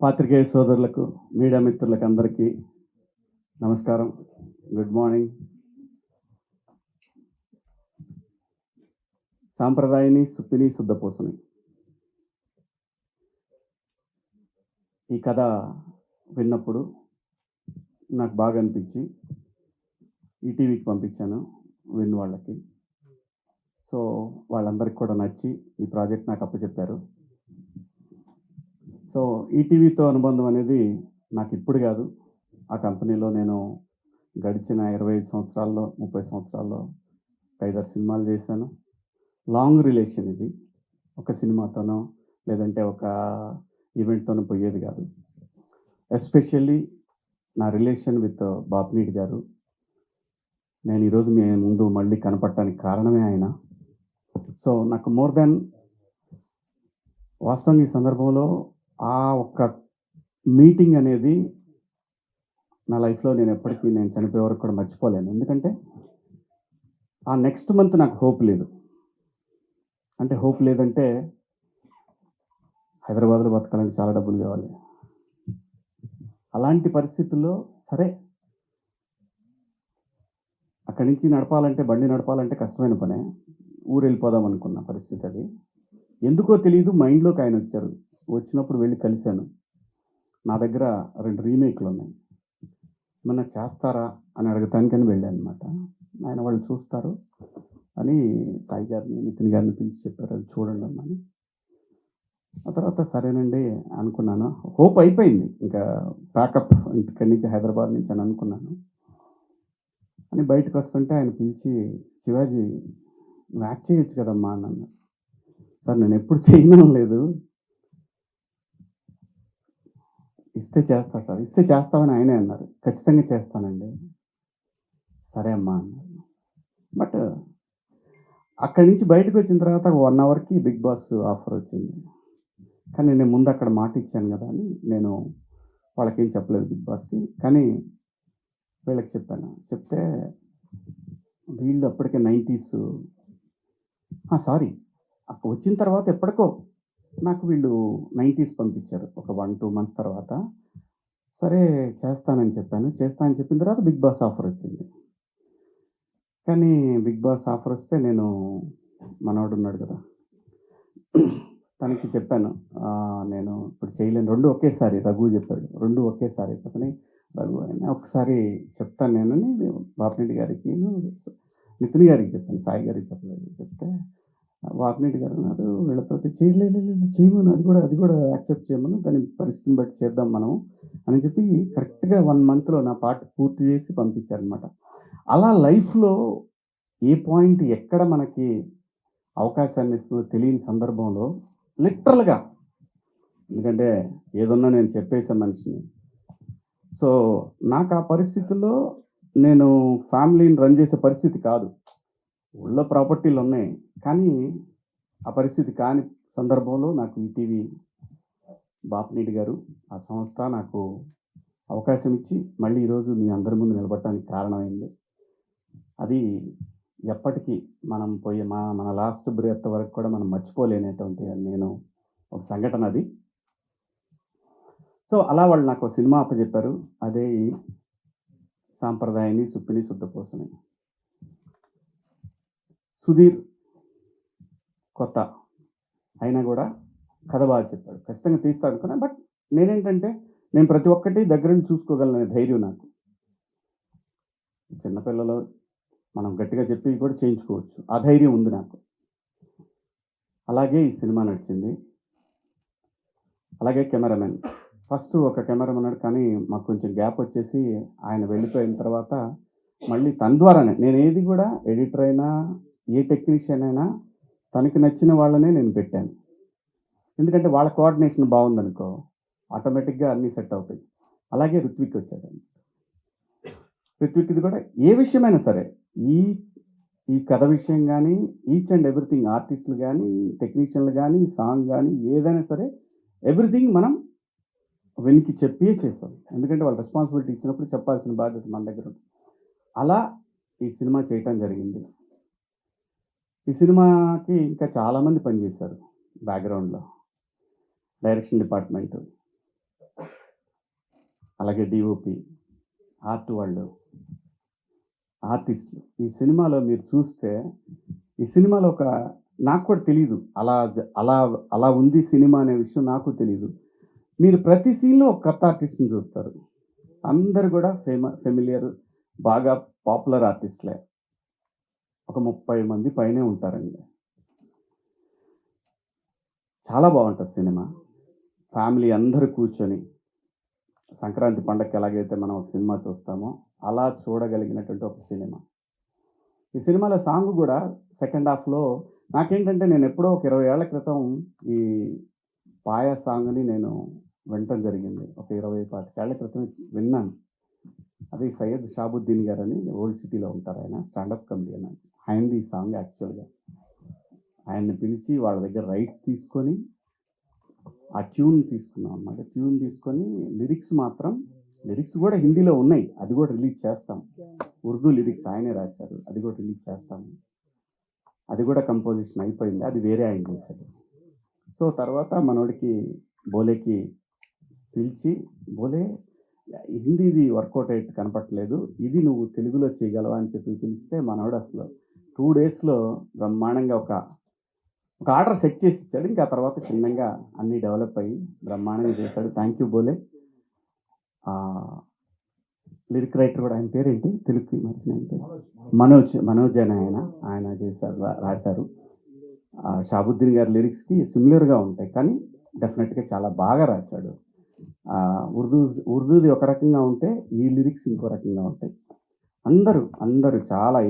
పాత్రికేయ సోదరులకు, మీడియా మిత్రులకు అందరికీ నమస్కారం. Good morning. సాంప్రదాయని, సుప్పిని, శుద్ధపూసని. ఈ కథ విన్నప్పుడు నాకు బాగా అనిపించి ఈటీవీకి పంపించాను విన్ వాళ్ళకి. సో వాళ్ళందరికీ కూడా నచ్చి ఈ ప్రాజెక్ట్ నాకు అప్పచెప్పారు. సో ఈటీవీతో అనుబంధం అనేది నాకు ఇప్పుడు కాదు. ఆ కంపెనీలో నేను గడిచిన 25 సంవత్సరాల్లో 30 సంవత్సరాల్లో 5-6 సినిమాలు చేశాను. లాంగ్ రిలేషన్ ఇది. ఒక సినిమాతోనో లేదంటే ఒక ఈవెంట్తోనో పోయేది కాదు. ఎస్పెషల్లీ నా రిలేషన్ విత్ బాపినీడి గారు. నేను ఈరోజు మీ ముందు మళ్ళీ కనపడటానికి కారణమే ఆయన. సో నాకు మోర్ దాన్ వాస్తవంగా ఈ సందర్భంలో ఆ ఒక్క మీటింగ్ అనేది నా లైఫ్లో నేను ఎప్పటికీ నేను చనిపోయే వరకు కూడా మర్చిపోలేను. ఎందుకంటే ఆ నెక్స్ట్ మంత్ నాకు హోప్ లేదు. అంటే హోప్ లేదంటే హైదరాబాద్లో బతకాలంటే చాలా డబ్బులు కావాలి. అలాంటి పరిస్థితుల్లో సరే అక్కడి నుంచి నడపాలంటే బండి నడపాలంటే కష్టమైన పనే. ఊరు వెళ్ళిపోదాం అనుకున్న పరిస్థితి అది. ఎందుకో తెలియదు మైండ్లోకి ఆయన వచ్చారు. వచ్చినప్పుడు వెళ్ళి కలిశాను. నా దగ్గర 2 రీమేక్లు ఉన్నాయి. ఏమన్నా చేస్తారా అని అడగటానికని వెళ్ళాను అనమాట. ఆయన వాళ్ళు చూస్తారు అని సాయి గారిని, నితిన్ గారిని పిలిచి చెప్పారు, అది చూడండి అమ్మని. ఆ తర్వాత సరేనండి అనుకున్నాను. హోప్ అయిపోయింది. ఇంకా ప్యాకప్ ఇక్కడి నుంచి హైదరాబాద్ నుంచి అని అనుకున్నాను. అని బయటకు వస్తుంటే ఆయన పిలిచి, శివాజీ నువ్వు యాక్ట్ చేయొచ్చు కదమ్మా అని అన్నారు. సార్ నేను ఎప్పుడు చేయడం లేదు, ఇస్తే చేస్తా సార్. ఇస్తే చేస్తామని ఆయనే అన్నారు. ఖచ్చితంగా చేస్తానండి. సరే అమ్మా అన్నారు. బట్ అక్కడి నుంచి బయటకు వచ్చిన తర్వాత 1 అవర్కి బిగ్ బాస్ ఆఫర్ వచ్చింది. కానీ నేను ముందు అక్కడ మాట ఇచ్చాను కదా అని నేను వాళ్ళకేం చెప్పలేదు బిగ్ బాస్కి. కానీ వీళ్ళకి చెప్పాను. చెప్తే వీళ్ళు అప్పటికే 90s సారీ అక్కడ వచ్చిన తర్వాత ఎప్పటికో నాకు వీళ్ళు 90s పంపించారు. ఒక 1-2 మంత్స్ తర్వాత. సరే చేస్తానని చెప్పాను. చేస్తానని చెప్పిన తర్వాత బిగ్ బాస్ ఆఫర్ వచ్చింది. కానీ బిగ్ బాస్ ఆఫర్ వస్తే నేను మనోడు ఉన్నాడు కదా, తనకి చెప్పాను నేను ఇప్పుడు చేయలేను. 2 ఒకేసారి రఘు చెప్పాడు. 2 ఒకేసారి అయిపోతున్నాయి. రఘు అయినా ఒకసారి చెప్తాను నేనని బాపినెడ్డి గారికి, నితిన్ గారికి చెప్పాను. సాయి గారికి చెప్పలేదు. చెప్తే బాపినెడ్డి గారు అన్నారు వీళ్ళతోటి చేయలేదు, చేయమను, అది కూడా యాక్సెప్ట్ చేయమను, దాని పరిస్థితిని బట్టి చేద్దాం మనం అని చెప్పి కరెక్ట్గా 1 మంత్లో నా పార్ట్ పూర్తి చేసి పంపించారనమాట. అలా లైఫ్లో ఏ పాయింట్ ఎక్కడ మనకి అవకాశాన్ని ఇస్తుందో తెలియని సందర్భంలో లిటరల్గా, ఎందుకంటే ఏదన్నా నేను చెప్పేసే మనిషిని. సో నాకు ఆ పరిస్థితుల్లో నేను ఫ్యామిలీని రన్ చేసే పరిస్థితి కాదు. ఊళ్ళో ప్రాపర్టీలు ఉన్నాయి, కానీ ఆ పరిస్థితి కాని సందర్భంలో నాకు ఈటీవీ బాపినీడి గారు ఆ సంస్థ నాకు అవకాశం ఇచ్చి మళ్ళీ ఈరోజు మీ అందరి ముందు నిలబడటానికి కారణమైంది. అది ఎప్పటికీ మనం పోయే మన లాస్ట్ బ్రెత్ వరకు కూడా మనం మర్చిపోలేనటువంటి నేను ఒక సంఘటన అది. సో అలా వాళ్ళు నాకు సినిమా అప్పచెప్పారు. అదే ఈ సాంప్రదాయాన్ని, సుప్పిని, శుద్ధపూసని. సుధీర్ కొత్త అయినా కూడా కథ బాగా చెప్పాడు. ఖచ్చితంగా తీస్తా అనుకున్నా. బట్ నేనేంటంటే నేను ప్రతి ఒక్కటి దగ్గర నుంచి చూసుకోగలననే ధైర్యం నాకు. చిన్నపిల్లలు మనం గట్టిగా చెప్పి కూడా చేయించుకోవచ్చు. ఆ ధైర్యం ఉంది నాకు. అలాగే ఈ సినిమా నడిచింది. అలాగే కెమెరామెన్. ఫస్ట్ ఒక కెమెరామెన్ ఉన్నాడు, కానీ మాకు కొంచెం గ్యాప్ వచ్చేసి ఆయన వెళ్ళిపోయిన తర్వాత మళ్ళీ తన ద్వారానే నేను ఏది కూడా ఎడిటర్ అయినా ఏ టెక్నీషియన్ అయినా తనకి నచ్చిన వాళ్ళనే నేను పెట్టాను. ఎందుకంటే వాళ్ళ కోఆర్డినేషన్ బాగుందనుకో ఆటోమేటిక్గా అన్నీ సెట్ అవుతాయి. అలాగే ఋత్విక్ వచ్చాడండి. ఋత్విక్ది కూడా ఏ విషయమైనా సరే ఈ కథ విషయం కానీ ఈచ్ అండ్ ఎవ్రీథింగ్, ఆర్టిస్టులు కానీ టెక్నీషియన్లు కానీ సాంగ్ కానీ ఏదైనా సరే ఎవ్రీథింగ్ మనం వెనికి చెప్పే చేస్తాం. ఎందుకంటే వాళ్ళు రెస్పాన్సిబిలిటీ ఇచ్చినప్పుడు చెప్పాల్సిన బాధ్యత మన దగ్గర ఉంది. అలా ఈ సినిమా చేయటం జరిగింది. ఈ సినిమాకి ఇంకా చాలామంది పనిచేశారు బ్యాక్గ్రౌండ్లో. డైరెక్షన్ డిపార్ట్మెంట్, అలాగే డిఓపి, ఆర్ట్ వాళ్ళు, ఆర్టిస్టులు. ఈ సినిమాలో మీరు చూస్తే, ఈ సినిమాలో నాకు కూడా తెలీదు. అలా అలా ఉంది సినిమా అనే విషయం నాకు తెలీదు. మీరు ప్రతి సీన్‌లో ఒక కొత్త ఆర్టిస్ట్‌ని చూస్తారు. అందరూ కూడా ఫెమిలియర్, బాగా పాపులర్ ఆర్టిస్ట్‌లే. ఒక 30 మంది పైనే ఉంటారండి. చాలా బావుంటది సినిమా. ఫ్యామిలీ అందరూ కూర్చొని, సంక్రాంతి పండగకి ఎలాగైతే మనం ఒక సినిమా చూస్తామో, అలా చూడగలిగినటువంటి ఒక సినిమా. ఈ సినిమాలో సాంగ్ గూడా సెకండ్ హాఫ్‌లో నాకేంటంటే నేనెప్పుడో ఒక 20 ఏళ్ల క్రితం ఈ 'పాయ' సాంగ్‌ని నేను వినటం జరిగింది. ఒక 20, 25 ఏళ్ల క్రితం విన్నాను. అది సయ్యద్ షాబుద్దీన్ గారని ఓల్డ్ సిటీలో ఉంటారాయన. స్టాండప్ కమెడియన్ ఆయన. ఆయనది ఈ సాంగ్ యాక్చువల్‌గా. ఆయన్ని పిలిచి వాళ్ళ దగ్గర రైట్స్ తీసుకొని, ఆ ట్యూన్ తీసుకున్నాం అన్నమాట. ట్యూన్ తీసుకొని లిరిక్స్ గూడా హిందీలో ఉన్నాయి. అది గూడా రిలీజ్ చేస్తాం. ఉర్దూ లిరిక్స్ ఆయనే రాశారు. అది గూడా రిలీజ్ చేస్తాము. అది గూడా కంపోజిషన్ అయిపోయింది. అది వేరే ఆయన చేశారు. సో, తర్వాత మనోడికి బోలేకి పిలిచి, బోలే హిందీది వర్కౌట్ అయ్యేట్టు కనపట్లేదు. ఇది నువ్వు తెలుగులో చేయగలవా అని చెప్పి పిలిస్తే మనోడు అసలు 2 డేస్‌లో బ్రహ్మాండంగా ఒక ఆర్డర్ సెట్ చేసి ఇచ్చాడు. ఇంకా ఆ తర్వాత చిన్నంగా అన్నీ డెవలప్ అయ్యి బ్రహ్మాండంగా చేశాడు. థ్యాంక్ యూ బోలే. లిరిక్ రైటర్ కూడా ఆయన పేరేంటి? తెలుగుకి మార్చిన ఆయన పేరు? మనోజ్ అని ఆయన చేశారు, రాశారు. షాబుద్దీన్ గారి లిరిక్స్‌కి సిమిలర్‌గా ఉంటాయి. కానీ డెఫినెట్‌గా చాలా బాగా రాశాడు. ఉర్దూది ఒక రకంగా ఉంటే, ఈ లిరిక్స్ ఇంకో రకంగా ఉంటాయి. అందరూ చాలా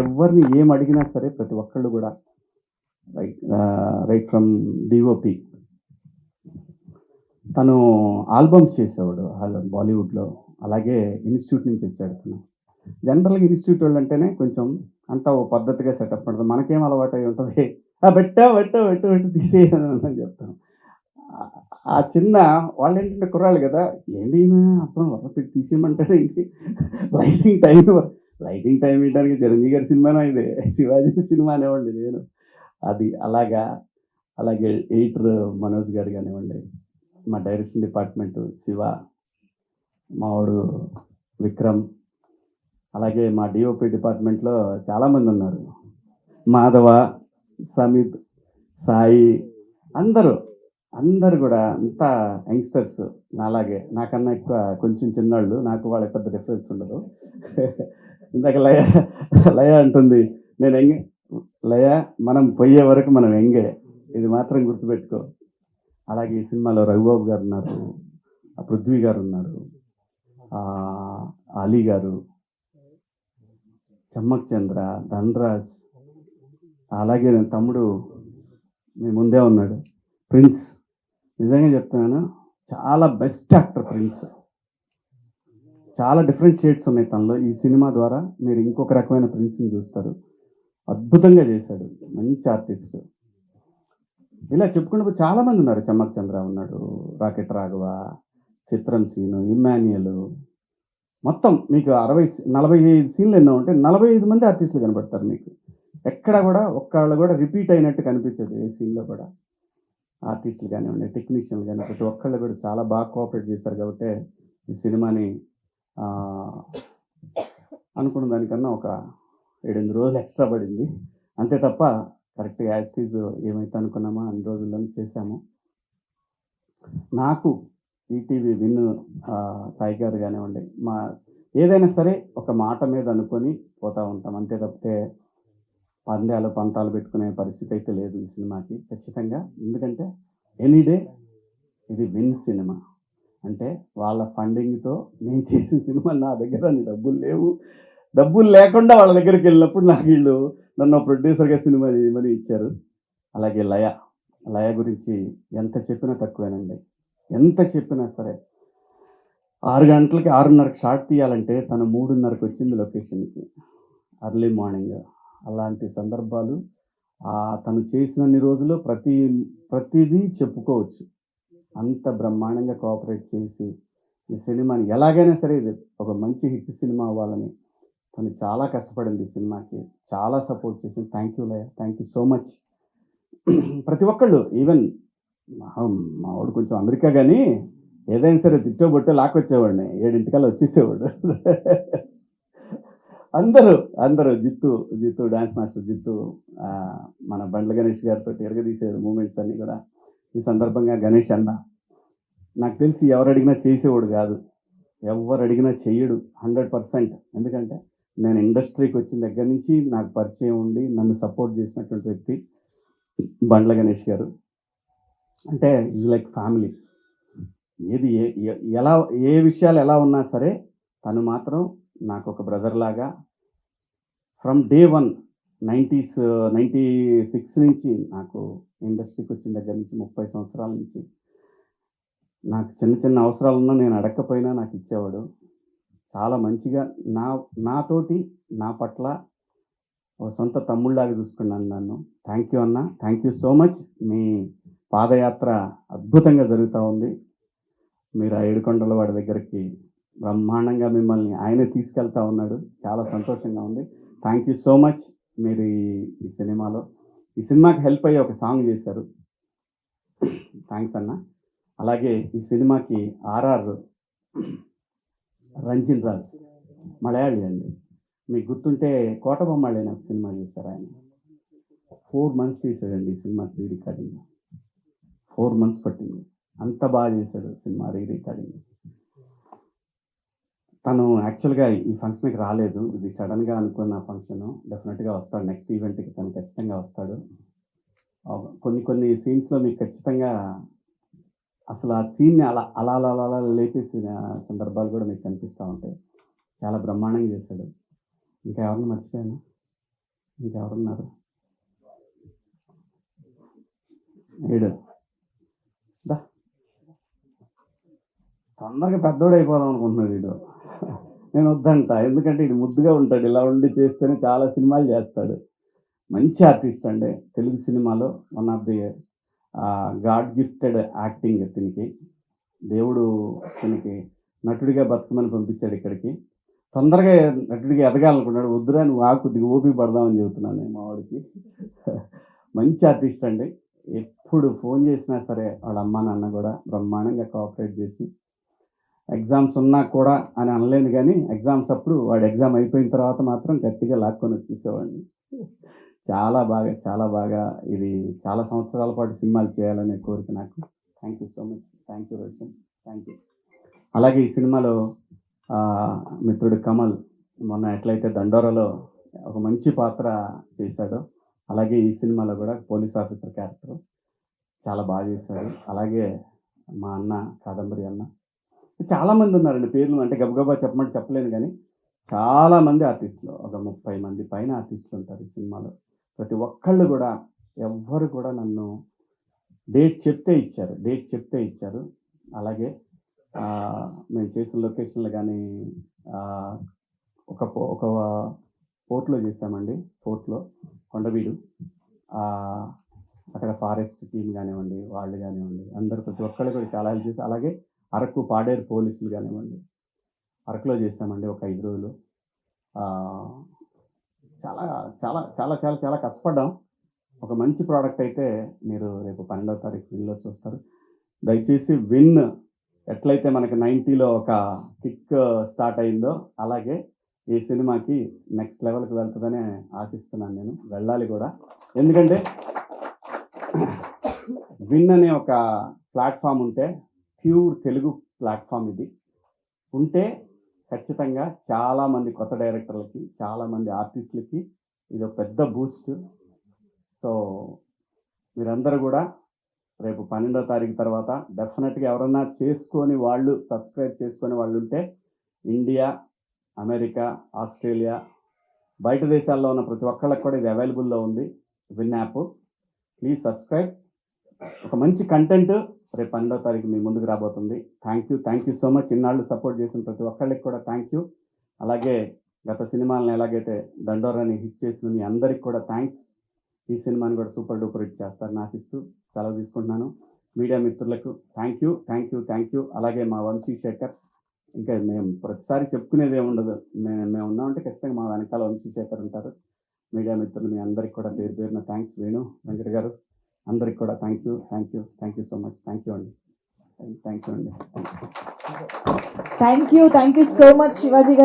ఎవరిని ఏం అడిగినా సరే ప్రతి ఒక్కళ్ళు కూడా రైట్ ఫ్రమ్ డిఓపి. తను ఆల్బమ్స్ చేసేవాడు బాలీవుడ్‌లో. అలాగే ఇన్‌స్టిట్యూట్ నుంచి వచ్చాడు తను. జనరల్‌గా ఇన్‌స్టిట్యూట్ వాళ్ళంటేనే కొంచెం అంతా ఓ పద్ధతిగా సెటప్ ఉంటుంది. మనకేం అలవాటై ఉంటది. పెట్టు తీసేయి అని చెప్తాం. ఆ చిన్న వాళ్ళేంటంటే కుర్రాళ్ళు గదా! ఏందీయన అసలు పెట్టి తీసేయమంటాడేంటి? లైటింగ్ టైమ్ ఇయడానికి చిరంజీవి గారి సినిమానా ఇది? శివాజీ సినిమా అనేవాడిని నేను. అది అలాగే ఎడిటర్ మనోజ్ గారు గానివ్వండి, మా డైరెక్షన్ డిపార్ట్మెంట్ శివ, మావోడు విక్రమ్, అలాగే మా డిఓపి డిపార్ట్మెంట్‌లో చాలామంది ఉన్నారు. మాధవ, సమిత్, సాయి, అందరూ గూడా అంతా యంగ్‌స్టర్స్ నాలాగే. నాకన్నా ఎక్కువ కొంచెం చిన్నోళ్ళు. నాకు వాళ్ళకి పెద్ద డిఫరెన్స్ ఉండదు. ఇందాక లయ అంటుంది. నేను యంగే. లయ, మనం పోయే వరకు మనం యంగే. ఇది మాత్రం గుర్తుపెట్టుకో. అలాగే ఈ సినిమాలో రఘుబాబు గారున్నారు, పృథ్వీ గారున్నారు, అలీ గారు, చమ్మక్ చంద్ర, ధనరాజ్, అలాగే నా తమ్ముడు మీ ముందే ఉన్నాడు, ప్రిన్స్. నిజంగా చెప్తున్నాను, చాలా బెస్ట్ యాక్టర్ ప్రిన్స్. చాలా డిఫరెంట్ షేడ్స్ ఉన్నాయి తనలో. ఈ సినిమా ద్వారా మీరు ఇంకొక రకమైన ప్రిన్స్‌ని చూస్తారు. అద్భుతంగా చేశాడు. మంచి ఆర్టిస్ట్. ఇలా చెప్పుకుంటూ పోతే చాలామంది ఉన్నారు. చమ్మక్ చంద్ర ఉన్నాడు, రాకెట్ రాఘవ, చిత్రం సీను, ఇమ్మాన్యుయల్, మొత్తం మీకు 45 సీన్లు ఎన్నో ఉంటే 45 మంది ఆర్టిస్టులు కనపడతారు మీకు. ఎక్కడ కూడా ఒక్కళ్ళు కూడా రిపీట్ అయినట్టు కనిపించదు ఏ సీన్‌లో కూడా. ఆర్టిస్టులు కానివ్వండి, టెక్నీషియన్లు కానీ ప్రతి ఒక్కళ్ళు కూడా చాలా బాగా కోఆపరేట్ చేశారు కాబట్టి ఈ సినిమాని అనుకున్న దానికన్నా ఒక 7-8 రోజులు ఎక్స్ట్రా పడింది. అంతే తప్ప కరెక్ట్‌గా యాజ్ ఇట్ ఈజ్ ఏమైతే అనుకున్నామో అన్ని రోజుల్లోనే చేశాము. నాకు ఈటీవీ విన్ సాయి గారు కానివ్వండి, ఏదైనా సరే ఒక మాట మీద అనుకొని పోతా ఉంటాం. అంతే తప్పితే పంతాలు పెట్టుకునే పరిస్థితి అయితే లేదు ఈ సినిమాకి ఖచ్చితంగా. ఎందుకంటే ఎనీ డే ఇది విన్ సినిమా. అంటే వాళ్ళ ఫండింగ్‌తో నేను చేసిన సినిమా, నా దగ్గర డబ్బులు లేవు. డబ్బులు లేకుండా వాళ్ళ దగ్గరికెళ్ళినప్పుడు నాకు వీళ్ళు నన్ను ప్రొడ్యూసర్‌గా సినిమా చేయమని ఇచ్చారు. అలాగే లయ గురించి ఎంత చెప్పినా తక్కువేనండి. ఎంత చెప్పినా సరే 6 గంటలకి 6:30కి షాట్ తీయాలంటే తను 3:30కి వచ్చింది లొకేషన్‌కి. Early morning. అలాంటి సందర్భాలు తను చేసినన్ని రోజులు ప్రతీదీ చెప్పుకోవచ్చు. అంత బ్రహ్మాండంగా కోఆపరేట్ చేసి ఈ సినిమాని ఎలాగైనా సరే ఇది ఒక మంచి హిట్ సినిమా అవ్వాలని తను చాలా కష్టపడింది. ఈ సినిమాకి చాలా సపోర్ట్ చేసింది. Thank you Laya. Thank you so much. ప్రతి ఒక్కళ్ళు ఈవెన్ మావోడు కొంచెం అమెరికా గానీ ఏదైనా సరే తిట్టో బొట్టో లాక్కొచ్చేవాడిని. 7:00కల్లా వచ్చేసేవాడు. అందరూ, అందరూ జిత్తు డాన్స్ మాస్టర్ జిత్తు మన బండ్ల గణేష్ గారితోటి ఎరగదీసే మూమెంట్స్ అన్నీ కూడా ఈ సందర్భంగా గణేష్ అన్న నాకు తెలిసి ఎవరు అడిగినా చేసేవాడు కాదు. ఎవరు అడిగినా చెయ్యడు 100%. ఎందుకంటే నేను ఇండస్ట్రీకి వచ్చిన దగ్గర నుంచి నాకు పరిచయం ఉండి నన్ను సపోర్ట్ చేసినటువంటి వ్యక్తి బండ్ల గణేష్ గారు. అంటే ఈజ్ లైక్ ఫ్యామిలీ. ఏది ఎలా ఏ విషయాలు ఎలా ఉన్నా సరే తను మాత్రం నాకు ఒక బ్రదర్ లాగా ఫ్రమ్ డే 1 96 నుంచి నాకు ఇండస్ట్రీకి వచ్చిన దగ్గర నుంచి 30 సంవత్సరాల నుంచి నాకు చిన్న చిన్న అవసరాలున్నా నేను అడగకపోయినా నాకు ఇచ్చేవాడు. చాలా మంచిగా నాతోటి నా పట్ల ఒక సొంత తమ్ముళ్ళలాగా చూసుకున్నాను నన్ను. థ్యాంక్ యూ అన్న. Thank you so much. మీ పాదయాత్ర అద్భుతంగా జరుగుతూ ఉంది. మీరు ఆ ఏడుకొండల వాడి దగ్గరికి బ్రహ్మాండంగా మిమ్మల్ని ఆయనే తీసుకెళ్తా ఉన్నాడు. చాలా సంతోషంగా ఉంది. Thank you so much. మీరు ఈ సినిమాలో ఈ సినిమాకి హెల్ప్ అయ్యి ఒక సాంగ్ చేశారు. థ్యాంక్స్ అన్న. అలాగే ఈ సినిమాకి ఆర్ఆర్ రంజిన్ రాజ్ మలయాళీ అండి. మీకు గుర్తుంటే కోటబొమ్మాళి అనే ఒక సినిమా చేశారు ఆయన. 4 months చేశాడండి ఈ సినిమా రీ రికార్డింగ్. 4 months పట్టింది. అంత బాగా చేశాడు సినిమా రీ రికార్డింగ్. తను యాక్చువల్గా ఈ ఫంక్షన్కి రాలేదు. ఇది సడన్గా అనుకున్న ఫంక్షన్. డెఫినెట్గా వస్తాడు. నెక్స్ట్ ఈవెంట్కి తను ఖచ్చితంగా వస్తాడు. కొన్ని సీన్స్లో మీకు ఖచ్చితంగా అసలు ఆ సీన్ని అలా అలా అలా అలా లేపేసిన సందర్భాలు కూడా మీకు కనిపిస్తూ ఉంటాయి. చాలా బ్రహ్మాండంగా చేశాడు. ఇంకా ఎవరిని మర్చిపోయాను? ఇంకెవరున్నారు? ఏడు తొందరగా పెద్దోడు అయిపోదాం అనుకుంటున్నాడు వీడు. నేను వద్దంట. ఎందుకంటే ఇది ముద్దుగా ఉంటాడు. ఇలా ఉండి చేస్తేనే చాలా సినిమాలు చేస్తాడు. మంచి ఆర్టిస్ట్ అండి. తెలుగు సినిమాలో one of the God gifted acting. దీనికి దేవుడు దీనికి నటుడిగా బతుకమని పంపించాడు ఇక్కడికి. తొందరగా నటుడిగా ఎదగాలనుకున్నాడు. వద్దురా నువ్వు కొద్దిగా ఓపిక పడదామని చెబుతున్నాను నేను మా వాడికి. మంచి ఆర్టిస్ట్ అండి. ఎప్పుడు ఫోన్ చేసినా సరే వాళ్ళ అమ్మ నాన్న కూడా బ్రహ్మాండంగా కోఆపరేట్ చేసి ఎగ్జామ్స్ ఉన్నా కూడా అని అనలేను, కానీ ఎగ్జామ్స్ అప్పుడు వాడు ఎగ్జామ్ అయిపోయిన తర్వాత మాత్రం గట్టిగా లాక్కొని వచ్చేసేవాడిని. చాలా బాగా ఇది చాలా సంవత్సరాల పాటు సినిమాలు చేయాలనే కోరిక నాకు. Thank you so much. Thank you Roshan. Thank you. అలాగే ఈ సినిమాలో మిత్రుడు కమల్ మొన్న ఎట్లయితే దండోరాలో ఒక మంచి పాత్ర చేశాడో అలాగే ఈ సినిమాలో కూడా పోలీస్ ఆఫీసర్ క్యారెక్టర్ చాలా బాగా చేశాడు. అలాగే మా అన్న కాదంబరి అన్న, చాలామంది ఉన్నారండి. పేర్లు అంటే గబగబా చెప్పమంటే చెప్పలేను, కానీ చాలామంది ఆర్టిస్టులు, ఒక 30 మంది పైన ఆర్టిస్టులు ఉంటారు ఈ సినిమాలో. ప్రతి ఒక్కళ్ళు కూడా ఎవ్వరు కూడా నన్ను డేట్ చెప్తే ఇచ్చారు. అలాగే మేము చేసిన లొకేషన్లు కానీ ఒక పోర్ట్లో చేసామండి. పోర్ట్లో కొండవీడు, అక్కడ ఫారెస్ట్ టీం కానివ్వండి, వాళ్ళు కానివ్వండి, అందరూ ప్రతి ఒక్కళ్ళు కూడా చాలా హెల్ప్ చేసి, అలాగే అరకు పాడేరు పోలీసులు కానివ్వండి, అరకులో చేసామండి ఒక 5 రోజులు. చాలా చాలా చాలా చాలా చాలా కష్టపడ్డాం. ఒక మంచి ప్రోడక్ట్ అయితే మీరు రేపు 12వ తారీఖు విన్లో చూస్తారు. దయచేసి విన్ ఎట్లయితే మనకి 90లో ఒక కిక్ స్టార్ట్ అయిందో అలాగే ఈ సినిమాకి నెక్స్ట్ లెవెల్కి వెళ్తుందని ఆశిస్తున్నాను. నేను వెళ్ళాలి కూడా. ఎందుకంటే విన్ అనే ఒక ప్లాట్ఫామ్ ఉంటే, ప్యూర్ తెలుగు ప్లాట్ఫామ్ ఇది ఉంటే ఖచ్చితంగా చాలామంది కొత్త డైరెక్టర్లకి, చాలామంది ఆర్టిస్టులకి ఇది ఒక పెద్ద బూస్ట్. సో మీరందరూ కూడా రేపు 12వ తారీఖు తర్వాత డెఫినెట్గా ఎవరన్నా చేసుకొని వాళ్ళు సబ్స్క్రైబ్ చేసుకొని వాళ్ళు ఉంటే ఇండియా, అమెరికా, ఆస్ట్రేలియా, బయట దేశాల్లో ఉన్న ప్రతి ఒక్కళ్ళకి కూడా ఇది అవైలబుల్లో ఉంది. Win app. Please subscribe. ఒక మంచి కంటెంట్ రేపు 12వ తారీఖు మీ ముందుకు రాబోతుంది. Thank you so much. ఇన్నాళ్ళు సపోర్ట్ చేసిన ప్రతి ఒక్కళ్ళకి కూడా థ్యాంక్ యూ. అలాగే గత సినిమాలను ఎలాగైతే దండోరాని హిట్ చేసిన మీ అందరికి కూడా థ్యాంక్స్. ఈ సినిమాని కూడా సూపర్ డూపర్ హిట్ చేస్తారని ఆశిస్తూ సెలవు తీసుకుంటున్నాను. మీడియా మిత్రులకు థ్యాంక్ యూ. అలాగే మా వంశీశేఖర్, ఇంకా మేము ప్రతిసారి చెప్పుకునేది ఏముండదు. మేము ఉన్నామంటే ఖచ్చితంగా మా వెనకాల వంశీశేఖర్ ఉంటారు. మీడియా మిత్రులు మీ అందరికి కూడా పేరు పేరున థ్యాంక్స్. వేణు వెంకట గారు అందరికి కూడా thank you so much. Thank you అండి. థ్యాంక్ యూ అండి. Thank you so much Shivaji గారు.